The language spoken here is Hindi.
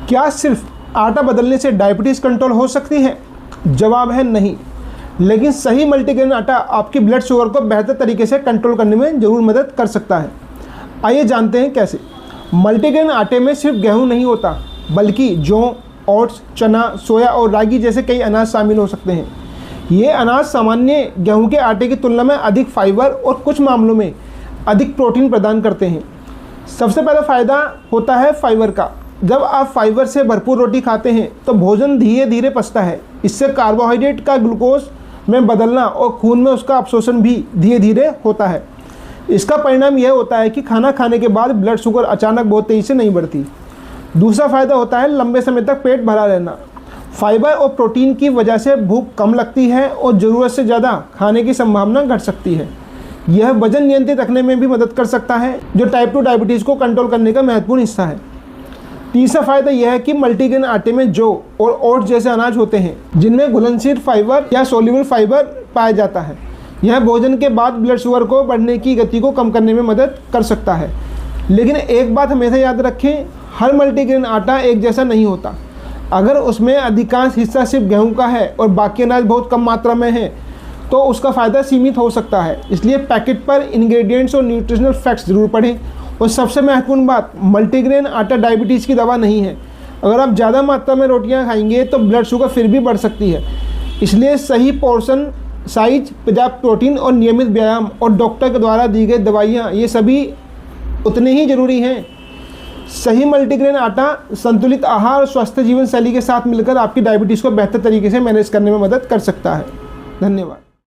क्या सिर्फ आटा बदलने से डायबिटीज़ कंट्रोल हो सकती है? जवाब है नहीं, लेकिन सही मल्टीग्रेन आटा आपकी ब्लड शुगर को बेहतर तरीके से कंट्रोल करने में ज़रूर मदद कर सकता है। आइए जानते हैं कैसे। मल्टीग्रेन आटे में सिर्फ गेहूं नहीं होता, बल्कि जौ, ओट्स, चना, सोया और रागी जैसे कई अनाज शामिल हो सकते हैं। ये अनाज सामान्य गेहूं के आटे की तुलना में अधिक फाइबर और कुछ मामलों में अधिक प्रोटीन प्रदान करते हैं। सबसे पहला फ़ायदा होता है फाइबर का। जब आप फाइबर से भरपूर रोटी खाते हैं तो भोजन धीरे धीरे पचता है। इससे कार्बोहाइड्रेट का ग्लूकोज में बदलना और खून में उसका अवशोषण भी धीरे धीरे होता है। इसका परिणाम यह होता है कि खाना खाने के बाद ब्लड शुगर अचानक बहुत तेज़ी से नहीं बढ़ती। दूसरा फ़ायदा होता है लंबे समय तक पेट भरा रहना। फाइबर और प्रोटीन की वजह से भूख कम लगती है और ज़रूरत से ज़्यादा खाने की संभावना घट सकती है। यह वजन नियंत्रित रखने में भी मदद कर सकता है, जो टाइप 2 डायबिटीज़ को कंट्रोल करने का महत्वपूर्ण हिस्सा है। तीसरा फ़ायदा यह है कि मल्टीग्रेन आटे में जौ और ओट्स जैसे अनाज होते हैं, जिनमें घुलनशील फाइबर या सोल्यूबल फाइबर पाया जाता है। यह भोजन के बाद ब्लड शुगर को बढ़ने की गति को कम करने में मदद कर सकता है। लेकिन एक बात हमेशा याद रखें, हर मल्टीग्रेन आटा एक जैसा नहीं होता। अगर उसमें अधिकांश हिस्सा सिर्फ गेहूं का है और बाकी अनाज बहुत कम मात्रा में है, तो उसका फ़ायदा सीमित हो सकता है। इसलिए पैकेट पर इंग्रेडिएंट्स और न्यूट्रिशनल फैक्ट्स ज़रूर पढ़ें। और सबसे महत्वपूर्ण बात, मल्टीग्रेन आटा डायबिटीज़ की दवा नहीं है। अगर आप ज़्यादा मात्रा में रोटियां खाएंगे तो ब्लड शुगर फिर भी बढ़ सकती है। इसलिए सही पोर्शन साइज, पर्याप्त प्रोटीन और नियमित व्यायाम और डॉक्टर के द्वारा दी गई दवाइयाँ, ये सभी उतने ही ज़रूरी हैं। सही मल्टीग्रेन आटा संतुलित आहार और स्वस्थ जीवन शैली के साथ मिलकर आपकी डायबिटीज़ को बेहतर तरीके से मैनेज करने में मदद कर सकता है। धन्यवाद।